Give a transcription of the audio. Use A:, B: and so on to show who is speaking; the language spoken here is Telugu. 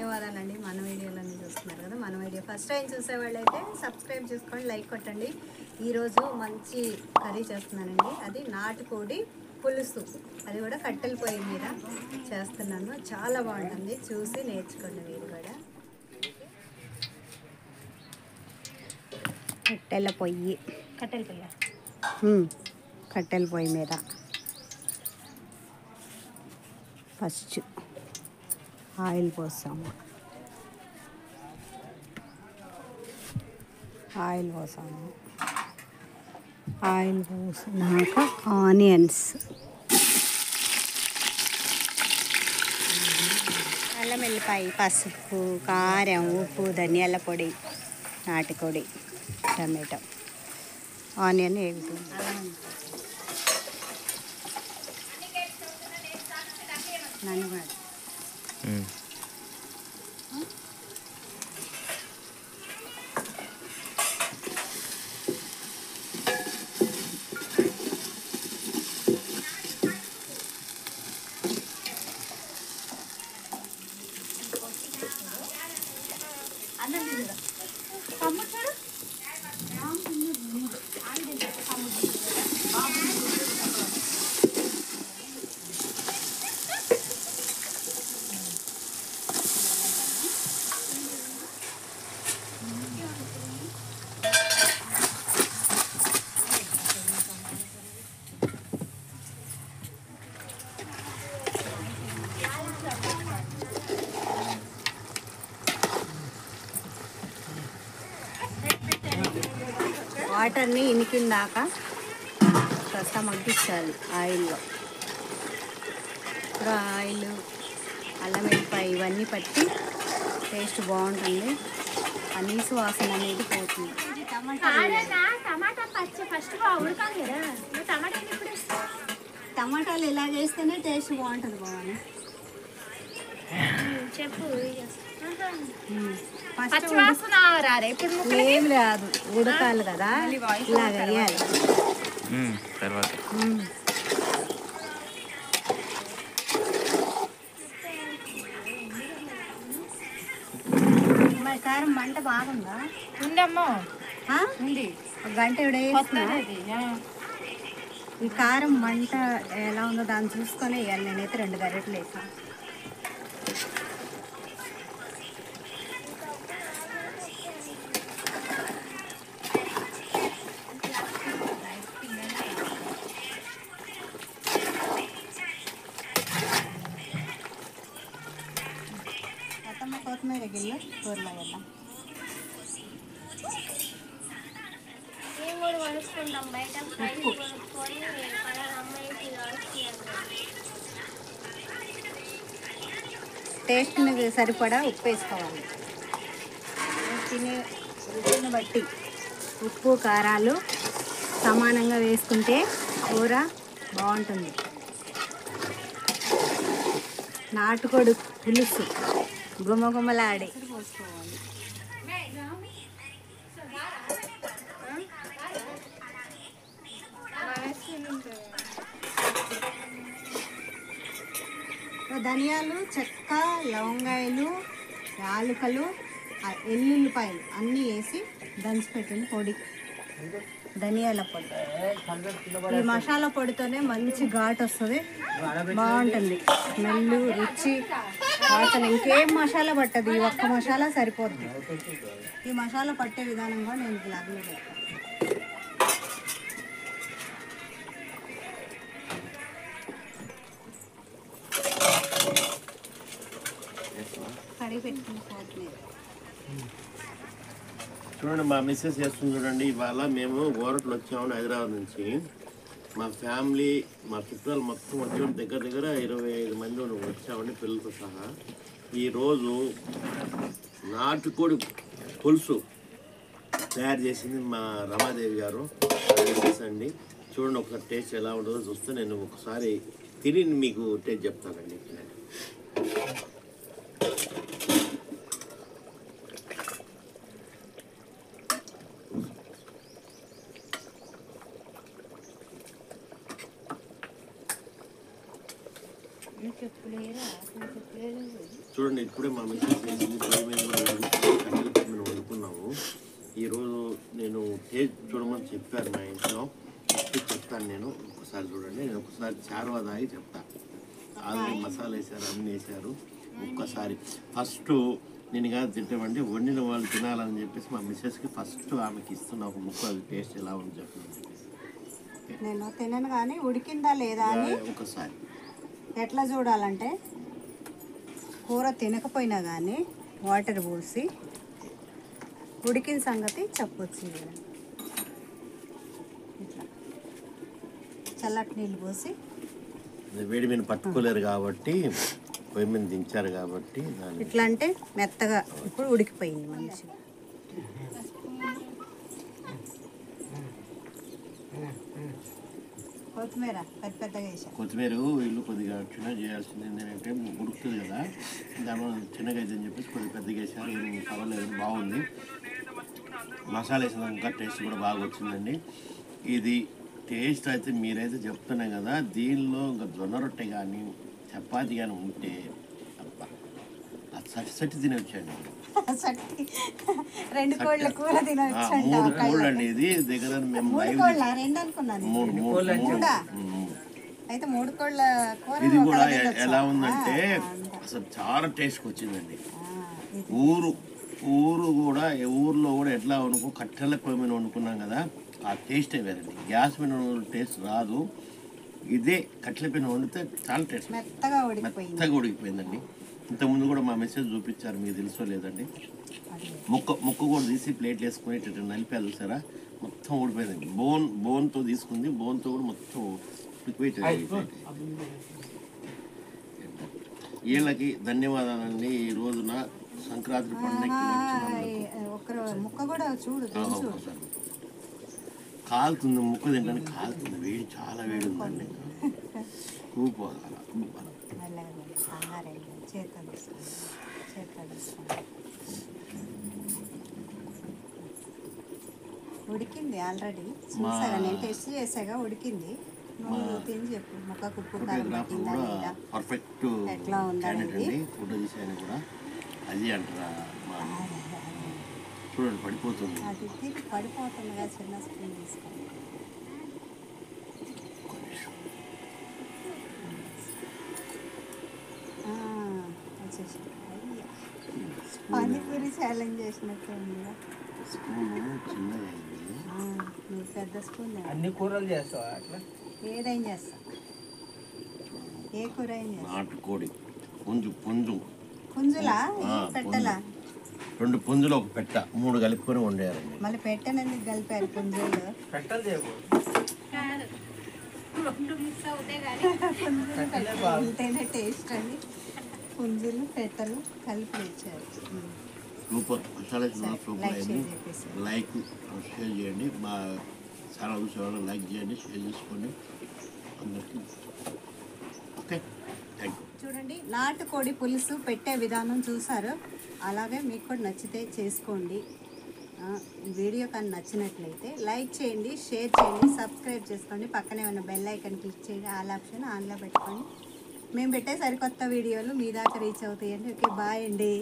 A: ధన్యవాదాలండి. మన వీడియోలన్నీ చూస్తున్నారు కదా. మన వీడియో ఫస్ట్ టైం చూసేవాళ్ళు అయితే సబ్స్క్రైబ్ చేసుకోండి, లైక్ కొట్టండి. ఈరోజు మంచి కర్రీ చేస్తున్నానండి. అది నాటుకోడి పులుసు, అది కూడా కట్టెల పొయ్యి మీద చేస్తున్నాను. చాలా బాగుంటుంది, చూసి నేర్చుకోండి మీరు కూడా. కట్టెల పొయ్యి కట్టెల పొయ్యి మీద ఫస్ట్ ఆయిల్ పోసాము. ఆయిల్ పోసినాక ఆనియన్స్, అల్లం వెల్లిపాయ, పసుపు, కారం, ఉప్పు, ధనియాల పొడి, నాటుకోడి, టమాటో, ఆనియన్ వేగుతుంది. నన్ను కూడా వాటర్ని ఇనికిందాక కాస్త మగ్గించాలి ఆయిల్లో. ఇప్పుడు ఆయిల్, అల్లం వెల్లిపాయ ఇవన్నీ పట్టి టేస్ట్ బాగుంటుంది. ఆ నీసు వాసన అనేది పోతుంది. టమాటాలు ఇలా చేస్తేనే టేస్ట్ బాగుంటుంది. బాగుంది చెప్పు. ఏం లేదు, ఉడకాలి కదా, ఇలాగ వేయాలి.
B: తర్వాత
A: మరి కారం మంట బాగుందా?
C: ఉందమ్మా,
A: ఉంది. ఒక గంట వేస్తున్నా. ఈ కారం మంట ఎలా ఉందో దాన్ని చూసుకొని వేయాలి. నేనైతే 2 గరిటెలు వేసాను. కొత్తిమీర గిన్నె కూరలో వేద్దాం. టేస్ట్ని సరిపడా ఉప్పు వేసుకోవాలి. తినే రుచిని బట్టి ఉప్పు, కారాలు సమానంగా వేసుకుంటే కూర బాగుంటుంది. నాటుకోడి పులుసు గుమగుమలాడే పోసుకోవాలి. ధనియాలు, చెక్క, లవంగాయలు, యాలకులు, ఎల్లుల్లిపాయలు అన్నీ వేసి దంచిపెట్టిన పొడి, ధనియాల పొడి. ఈ మసాలా పొడితోనే మంచి ఘాటు వస్తుంది, బాగుంటుంది. స్మెల్, రుచి, వాసన ఇంకేం మసాలా పట్టదు. ఈ ఒక్క మసాలా సరిపోతుంది. ఈ మసాలా పట్టే విధానంగా నేను బ్లాగ్లో పెడతాను. కడిగి పెట్టుకుని పోతుంది.
D: చూడండి, మా మిస్సెస్ చేస్తుంది చూడండి. ఇవాళ మేము గోరట్లు వచ్చాము హైదరాబాద్ నుంచి. మా ఫ్యామిలీ, మా చుట్టాలు మొత్తం వచ్చాము. దగ్గర 25 మంది వచ్చామండి, పిల్లలతో సహా. ఈరోజు నాటుకోడి పులుసు తయారు చేసింది మా రమాదేవి గారు. అండి చూడండి, ఒకసారి టేస్ట్ ఎలా ఉంటుందో చూస్తే నేను ఒకసారి తిని మీకు టేస్ట్ చెప్తానండి.
A: చెప్పులేరా, చెప్పులేదు.
D: చూడండి ఇప్పుడే మా మిస్సెస్ చేసింది పొయ్యి మీద కూడా కట్టెల పొయ్యి మీద వండుకున్నాము. ఈరోజు నేను టేస్ట్ చూడమని చెప్పారు మా ఇంట్లో, చెప్తాను నేను. ఒకసారి చూడండి, నేను ఒకసారి చారువా తాగి చెప్తాను. ఆల్రెడీ మసాలా వేసారు, అన్నీ వేసారు. ఒక్కసారి ఫస్ట్ నేను కాదు తింటామంటే వండిన వాళ్ళు తినాలని చెప్పేసి మా మిస్సెస్కి ఫస్ట్ ఆమెకి ఇస్తున్న ఒక ముక్క, అది టేస్ట్ ఎలా ఉంది చెప్పండి.
A: నేను తినను కానీ ఉడికిందా లేదా అని
D: ఒకసారి
A: ఎట్లా చూడాలంటే, కూర తినకపోయినా కానీ వాటర్ పోసి ఉడికిన సంగతి చెప్పొచ్చు. ఇట్లా చల్లటి నీళ్ళు పోసి,
D: వేడి మీద పట్టుకోలేరు కాబట్టి పొయ్యి మీద దించారు కాబట్టి
A: ఇట్లా అంటే మెత్తగా ఇప్పుడు ఉడికిపోయింది మంచిగా. కొత్తిమీర పెద్ద పెద్దగా వేసాను.
D: కొత్తిమీర ఇల్లు కొద్దిగా చిన్నగా చేయాల్సింది ఏంటంటే ఉడుకుతుంది కదా, దానిలో చిన్నగా అయితే అని చెప్పేసి కొద్దిగా పెద్దగా వేసారు. ఏం పర్వాలేదు, బాగుంది. మసాలా వేసినాక టేస్ట్ కూడా బాగా వచ్చిందండి. ఇది టేస్ట్ అయితే మీరైతే చెప్తున్నాయి కదా, దీనిలో ఇంకా జొన్న రొట్టె కానీ చపాతి కానీ ఉంటే అబ్బా సట్టి తినొచ్చండి.
A: 2 కోళ్ళ కూర తినొచ్చు.
D: 3 కోళ్ళు అండి ఇది. దగ్గర మేము
A: 3 కోళ్ళ 2 అనుకున్నాను. 3 అయితే 3 కోళ్ళ కూర.
D: ఇది కూడా ఎలా ఉందంటే అసలు చాలా టేస్ట్ వచ్చిందండి. ఊరు కూడా ఊర్లో కూడా ఎట్లా వండుకో కట్టెల పొయ్యి మీద వండుకున్నాం కదా, ఆ టేస్టే వేరండి. గ్యాస్ మీద టేస్ట్ రాదు. ఇదే కట్టెల పొయ్యి వండితే చాలా టేస్ట్,
A: మెత్తగా
D: ఉడికిపోయిందండి. ఇంతకుముందు కూడా మా మెసేజ్ చూపించారు, మీకు తెలుసో లేదండి. ముక్క కూడా తీసి ప్లేట్లు వేసుకుని ఇట్లా నలిపా చూసారా, మొత్తం ఊడిపోయిందండి. బోన్తో తీసుకుంది, బోన్తో కూడా మొత్తం ఉడికిపోయి. వీళ్ళకి ధన్యవాదాలండి. ఈ రోజున సంక్రాంతి పండుగకి
A: ముక్క కూడా చూడు,
D: కాలుతుంది. ముక్క తింటానికి కాలుతుంది, వేడి చాలా వేడి ఉందండి.
A: ఉడికింది ఆల్రెడీ. చూసాగా, నేను టెస్ట్ చేసాగా, ఉడికింది. నువ్వు తిని చెప్పు, ముక్కకు ఉప్పు కారం పట్టిందా లేదా,
D: పర్ఫెక్ట్
A: ఎట్లా ఉందండి.
D: ఫోటో తీసాను కూడా అది అంటారా, చూడండి పడిపోతుంది.
A: అది తిరిగి పడిపోతుందిగా, చిన్న స్పూన్ తీసుకోండి. వచ్చేసి పానీపూరి ఛాలెంజ్ చేసినట్టు ఉందిగా.
D: స్పూన్ చిన్నగా
A: నువ్వు పెద్ద స్పూన్.
C: అన్ని కూరలు చేస్తావా అట్లా?
A: ఏదైనా చేస్తా. ఏ కూర అయినా.
D: నాటుకోడి
A: పుంజులా పెట్టలా?
D: 2 పుంజులు ఒక పెట్ట 3 కలుపుకొని వండారండి.
A: మళ్ళీ పెట్టనని కలిపారు పుంజులు.
C: పెట్టలు చేయకూడదు,
A: పుంజులు టేస్ట్ అని పుంజులు పెట్టలు కలిపి ఇచ్చారు.
D: సూపర్, మసాలా సూపర్ అయింది. లైక్ షేర్ చేయండి, మా ఛానల్ చూసేవాళ్ళు లైక్ చేయండి, షేర్ చేసుకోండి అందరికీ. Okay, thank you.
A: చూడండి, నాటుకోడి పులుసు పెట్టే విధానం చూసారు. అలాగే మీకు కూడా నచ్చితే చేసుకోండి. ఈ వీడియో కానీ నచ్చినట్లయితే లైక్ చేయండి, షేర్ చేయండి, సబ్స్క్రైబ్ చేసుకోండి. పక్కనే ఉన్న బెల్ ఐకాన్ క్లిక్ చేయండి, ఆల్ ఆప్షన్ ఆన్లో పెట్టుకోండి. మేము పెట్టే సరికొత్త వీడియోలు మీ దాకా రీచ్ అవుతాయండి. ఓకే, బాయ్ అండి.